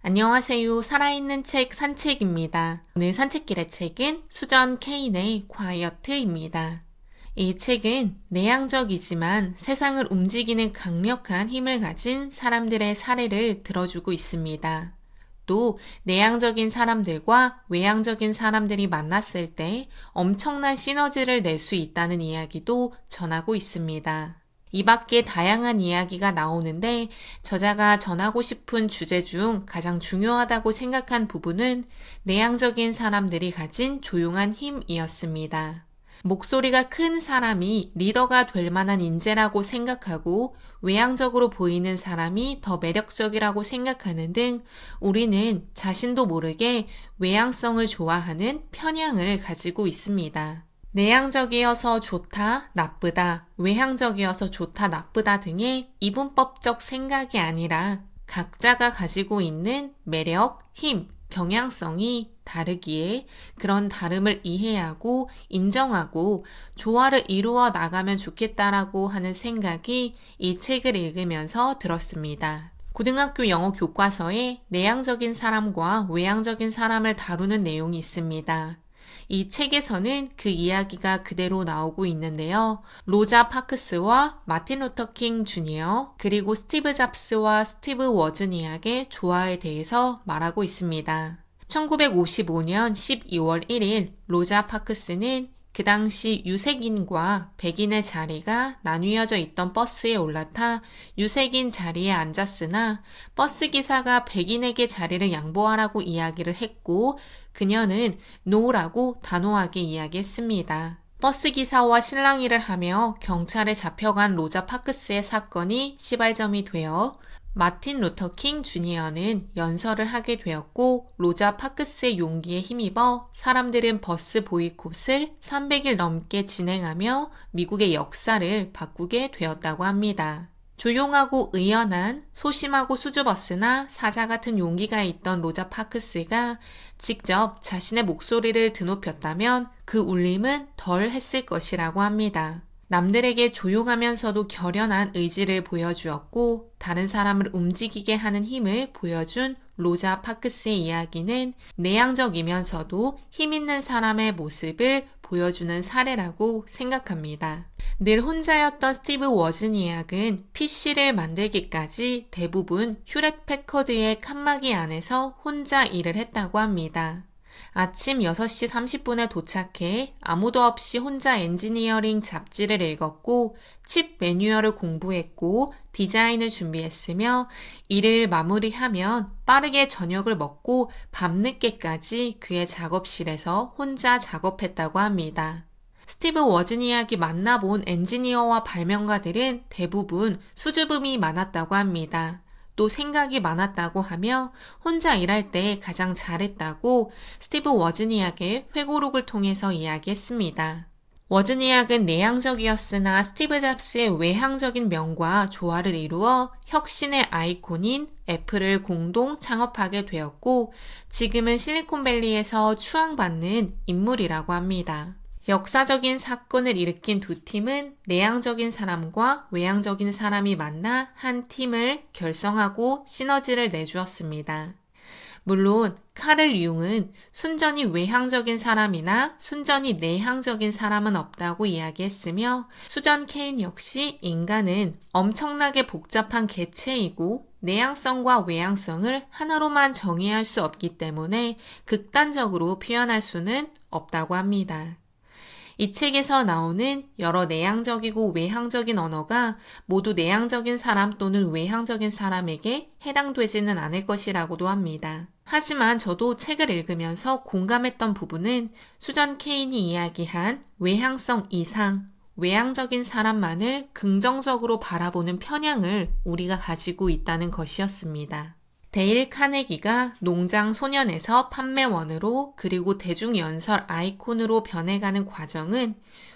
안녕하세요. 살아있는 책 산책입니다. 오늘 산책길의 책은 수전 케인의 과이어트입니다. 이 책은 내향적이지만 세상을 움직이는 강력한 힘을 가진 사람들의 사례를 들어주고 있습니다. 또 내향적인 사람들과 외향적인 사람들이 만났을 때 엄청난 시너지를 낼 수 있다는 이야기도 전하고 있습니다. 이 밖에 다양한 이야기가 나오는데 저자가 전하고 싶은 주제 중 가장 중요하다고 생각한 부분은 내향적인 사람들이 가진 조용한 힘이었습니다. 목소리가 큰 사람이 리더가 될 만한 인재라고 생각하고 외향적으로 보이는 사람이 더 매력적이라고 생각하는 등 우리는 자신도 모르게 외향성을 좋아하는 편향을 가지고 있습니다. 내향적이어서 좋다, 나쁘다, 외향적이어서 좋다, 나쁘다 등의 이분법적 생각이 아니라 각자가 가지고 있는 매력, 힘, 경향성이 다르기에 그런 다름을 이해하고 인정하고 조화를 이루어 나가면 좋겠다라고 하는 생각이 이 책을 읽으면서 들었습니다. 고등학교 영어 교과서에 내향적인 사람과 외향적인 사람을 다루는 내용이 있습니다. 이 책에서는 그 이야기가 그대로 나오고 있는데요. 로자 파크스와 마틴 루터 킹 주니어 그리고 스티브 잡스와 스티브 워즈니악의 조화에 대해서 말하고 있습니다. 1955년 12월 1일 로자 파크스는 그 당시 유색인과 백인의 자리가 나뉘어져 있던 버스에 올라타 유색인 자리에 앉았으나 버스 기사가 백인에게 자리를 양보하라고 이야기를 했고 그녀는 노라고 단호하게 이야기했습니다. 버스 기사와 실랑이를 하며 경찰에 잡혀간 로자 파크스의 사건이 시발점이 되어 마틴 루터 킹 주니어는 연설을 하게 되었고 로자 파크스의 용기에 힘입어 사람들은 버스 보이콧을 300일 넘게 진행하며 미국의 역사를 바꾸게 되었다고 합니다. 조용하고 의연한, 소심하고 수줍었으나 사자 같은 용기가 있던 로자 파크스가 직접 자신의 목소리를 드높였다면 그 울림은 덜 했을 것이라고 합니다. 남들에게 조용하면서도 결연한 의지를 보여주었고 다른 사람을 움직이게 하는 힘을 보여준 로자 파크스의 이야기는 내향적이면서도 힘있는 사람의 모습을 보여주는 사례라고 생각합니다. 늘 혼자였던 스티브 워즈니악은 PC를 만들기까지 대부분 휴렛 패커드의 칸막이 안에서 혼자 일을 했다고 합니다. 아침 6시 30분에 도착해 아무도 없이 혼자 엔지니어링 잡지를 읽었고 칩 매뉴얼을 공부했고 디자인을 준비했으며 일을 마무리하면 빠르게 저녁을 먹고 밤늦게까지 그의 작업실에서 혼자 작업했다고 합니다. 스티브 워즈니악이 만나본 엔지니어와 발명가들은 대부분 수줍음이 많았다고 합니다. 또 생각이 많았다고 하며 혼자 일할 때 가장 잘했다고 스티브 워즈니악의 회고록을 통해서 이야기했습니다. 워즈니악은 내향적이었으나 스티브 잡스의 외향적인 면과 조화를 이루어 혁신의 아이콘인 애플을 공동 창업하게 되었고 지금은 실리콘밸리에서 추앙받는 인물이라고 합니다. 역사적인 사건을 일으킨 두 팀은 내향적인 사람과 외향적인 사람이 만나 한 팀을 결성하고 시너지를 내주었습니다. 물론 카를 융은 순전히 외향적인 사람이나 순전히 내향적인 사람은 없다고 이야기했으며 수전 케인 역시 인간은 엄청나게 복잡한 개체이고 내향성과 외향성을 하나로만 정의할 수 없기 때문에 극단적으로 표현할 수는 없다고 합니다. 이 책에서 나오는 여러 내향적이고 외향적인 언어가 모두 내향적인 사람 또는 외향적인 사람에게 해당되지는 않을 것이라고도 합니다. 하지만 저도 책을 읽으면서 공감했던 부분은 수전 케인이 이야기한 외향성 이상, 외향적인 사람만을 긍정적으로 바라보는 편향을 우리가 가지고 있다는 것이었습니다. 데일 카네기가 농장 소년에서 판매원으로 그리고 대중연설 아이콘으로 변해가는 과정은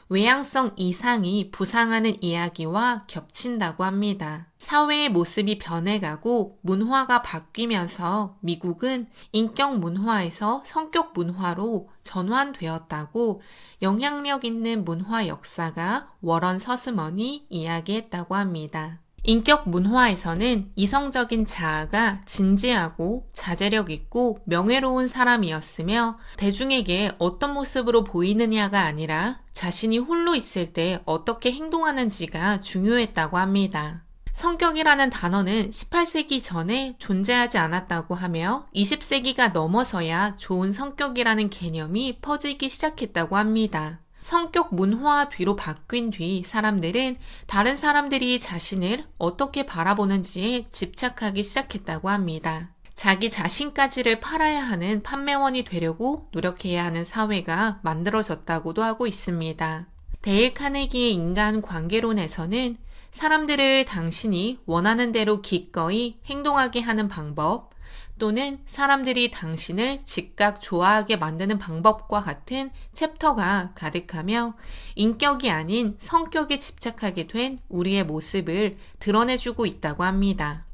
외향성 이상이 부상하는 이야기와 겹친다고 합니다. 사회의 모습이 변해가고 문화가 바뀌면서 미국은 인격 문화에서 성격 문화로 전환되었다고 영향력 있는 문화 역사가 워런 서스먼이 이야기했다고 합니다. 인격 문화에서는 이성적인 자아가 진지하고 자제력 있고 명예로운 사람이었으며 대중에게 어떤 모습으로 보이느냐가 아니라 자신이 홀로 있을 때 어떻게 행동하는지가 중요했다고 합니다. 성격이라는 단어는 18세기 전에 존재하지 않았다고 하며 20세기가 넘어서야 좋은 성격이라는 개념이 퍼지기 시작했다고 합니다. 성격 문화 뒤로 바뀐 뒤 사람들은 다른 사람들이 자신을 어떻게 바라보는지에 집착하기 시작했다고 합니다. 자기 자신까지를 팔아야 하는 판매원이 되려고 노력해야 하는 사회가 만들어졌다고도 하고 있습니다. 데일 카네기의 인간 관계론에서는 사람들을 당신이 원하는 대로 기꺼이 행동하게 하는 방법 또는 사람들이 당신을 즉각 좋아하게 만드는 방법과 같은 챕터가 가득하며 인격이 아닌 성격에 집착하게 된 우리의 모습을 드러내주고 있다고 합니다.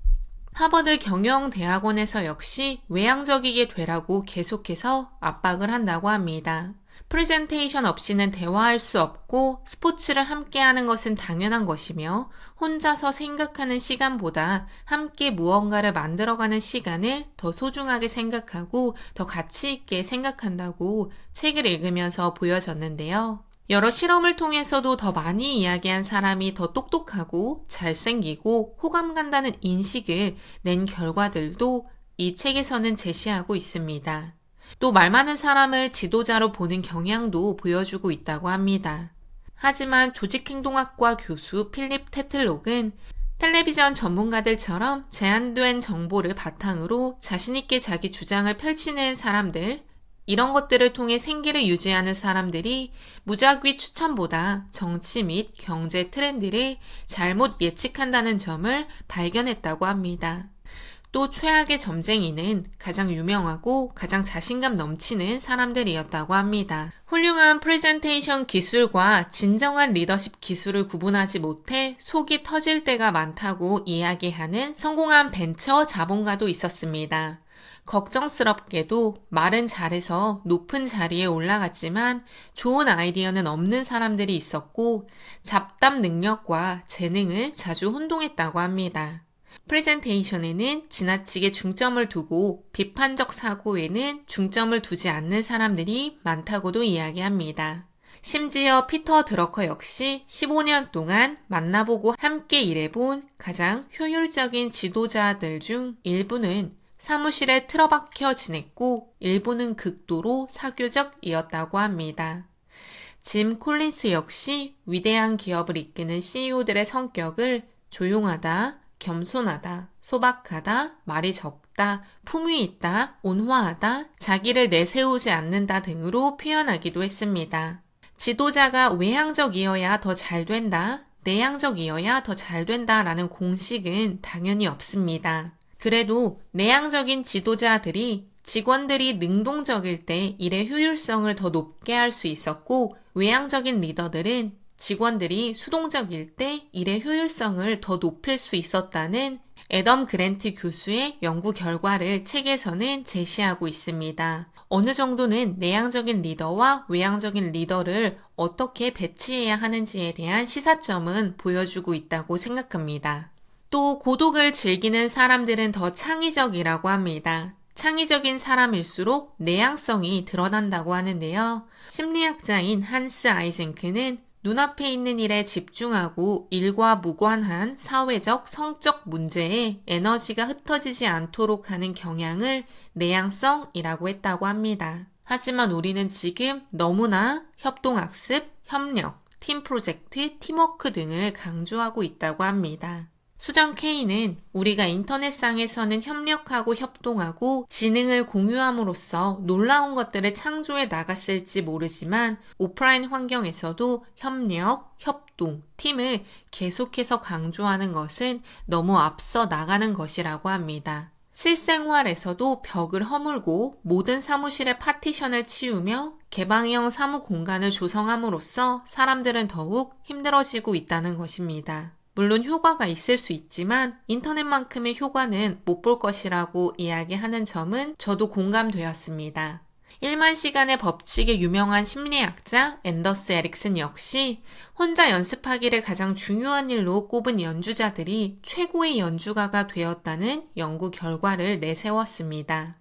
하버드 경영대학원에서 역시 외향적이게 되라고 계속해서 압박을 한다고 합니다. 프레젠테이션 없이는 대화할 수 없고 스포츠를 함께 하는 것은 당연한 것이며 혼자서 생각하는 시간보다 함께 무언가를 만들어가는 시간을 더 소중하게 생각하고 더 가치 있게 생각한다고 책을 읽으면서 보여졌는데요. 여러 실험을 통해서도 더 많이 이야기한 사람이 더 똑똑하고 잘생기고 호감 간다는 인식을 낸 결과들도 이 책에서는 제시하고 있습니다. 또 말 많은 사람을 지도자로 보는 경향도 보여주고 있다고 합니다. 하지만 조직행동학과 교수 필립 테틀록은 텔레비전 전문가들처럼 제한된 정보를 바탕으로 자신있게 자기 주장을 펼치는 사람들, 이런 것들을 통해 생계를 유지하는 사람들이 무작위 추천보다 정치 및 경제 트렌드를 잘못 예측한다는 점을 발견했다고 합니다. 또 최악의 점쟁이는 가장 유명하고 가장 자신감 넘치는 사람들이었다고 합니다. 훌륭한 프레젠테이션 기술과 진정한 리더십 기술을 구분하지 못해 속이 터질 때가 많다고 이야기하는 성공한 벤처 자본가도 있었습니다. 걱정스럽게도 말은 잘해서 높은 자리에 올라갔지만 좋은 아이디어는 없는 사람들이 있었고 잡담 능력과 재능을 자주 혼동했다고 합니다. 프레젠테이션에는 지나치게 중점을 두고 비판적 사고에는 중점을 두지 않는 사람들이 많다고도 이야기합니다. 심지어 피터 드러커 역시 15년 동안 만나보고 함께 일해본 가장 효율적인 지도자들 중 일부는 사무실에 틀어박혀 지냈고 일부는 극도로 사교적이었다고 합니다. 짐 콜린스 역시 위대한 기업을 이끄는 CEO들의 성격을 조용하다, 겸손하다, 소박하다, 말이 적다, 품위 있다, 온화하다, 자기를 내세우지 않는다 등으로 표현하기도 했습니다. 지도자가 외향적이어야 더 잘 된다, 내향적이어야 더 잘 된다라는 공식은 당연히 없습니다. 그래도 내향적인 지도자들이 직원들이 능동적일 때 일의 효율성을 더 높게 할 수 있었고 외향적인 리더들은 직원들이 수동적일 때 일의 효율성을 더 높일 수 있었다는 애덤 그랜트 교수의 연구 결과를 책에서는 제시하고 있습니다. 어느 정도는 내향적인 리더와 외향적인 리더를 어떻게 배치해야 하는지에 대한 시사점은 보여주고 있다고 생각합니다. 또 고독을 즐기는 사람들은 더 창의적이라고 합니다. 창의적인 사람일수록 내향성이 드러난다고 하는데요. 심리학자인 한스 아이젠크는 눈앞에 있는 일에 집중하고 일과 무관한 사회적, 성적 문제에 에너지가 흩어지지 않도록 하는 경향을 내향성이라고 했다고 합니다. 하지만 우리는 지금 너무나 협동학습, 협력, 팀 프로젝트, 팀워크 등을 강조하고 있다고 합니다. 수정 K는 우리가 인터넷상에서는 협력하고 협동하고 지능을 공유함으로써 놀라운 것들을 창조해 나갔을지 모르지만 오프라인 환경에서도 협력, 협동, 팀을 계속해서 강조하는 것은 너무 앞서 나가는 것이라고 합니다. 실생활에서도 벽을 허물고 모든 사무실의 파티션을 치우며 개방형 사무 공간을 조성함으로써 사람들은 더욱 힘들어지고 있다는 것입니다. 물론 효과가 있을 수 있지만 인터넷만큼의 효과는 못 볼 것이라고 이야기하는 점은 저도 공감되었습니다. 1만 시간의 법칙의 유명한 심리학자 앤더스 에릭슨 역시 혼자 연습하기를 가장 중요한 일로 꼽은 연주자들이 최고의 연주가가 되었다는 연구 결과를 내세웠습니다.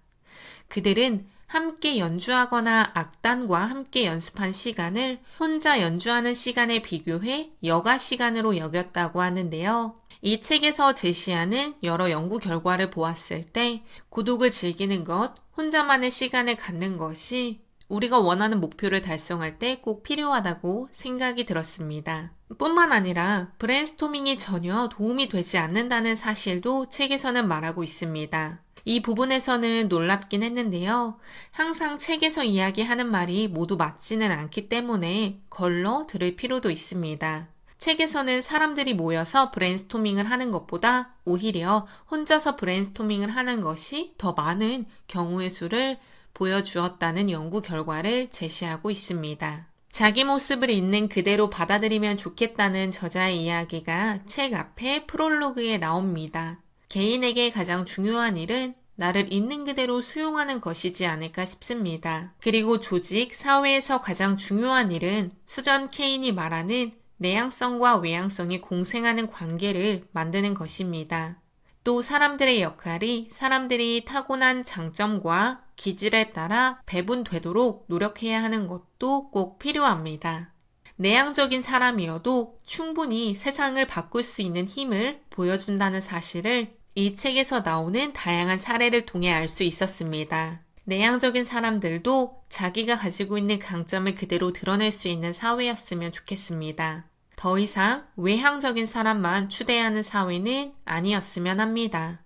그들은 함께 연주하거나 악단과 함께 연습한 시간을 혼자 연주하는 시간에 비교해 여가 시간으로 여겼다고 하는데요. 이 책에서 제시하는 여러 연구 결과를 보았을 때 고독을 즐기는 것, 혼자만의 시간을 갖는 것이 우리가 원하는 목표를 달성할 때 꼭 필요하다고 생각이 들었습니다. 뿐만 아니라 브레인스토밍이 전혀 도움이 되지 않는다는 사실도 책에서는 말하고 있습니다. 이 부분에서는 놀랍긴 했는데요. 항상 책에서 이야기하는 말이 모두 맞지는 않기 때문에 걸러 들을 필요도 있습니다. 책에서는 사람들이 모여서 브레인스토밍을 하는 것보다 오히려 혼자서 브레인스토밍을 하는 것이 더 많은 경우의 수를 보여주었다는 연구 결과를 제시하고 있습니다. 자기 모습을 있는 그대로 받아들이면 좋겠다는 저자의 이야기가 책 앞에 프롤로그에 나옵니다. 개인에게 가장 중요한 일은 나를 있는 그대로 수용하는 것이지 않을까 싶습니다. 그리고 조직, 사회에서 가장 중요한 일은 수전 케인이 말하는 내향성과 외향성이 공생하는 관계를 만드는 것입니다. 또 사람들의 역할이 사람들이 타고난 장점과 기질에 따라 배분되도록 노력해야 하는 것도 꼭 필요합니다. 내향적인 사람이어도 충분히 세상을 바꿀 수 있는 힘을 보여준다는 사실을 이 책에서 나오는 다양한 사례를 통해 알 수 있었습니다. 내향적인 사람들도 자기가 가지고 있는 강점을 그대로 드러낼 수 있는 사회였으면 좋겠습니다. 더 이상 외향적인 사람만 추대하는 사회는 아니었으면 합니다.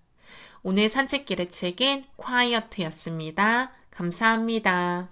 오늘 산책길의 책은 콰이어트였습니다. 감사합니다.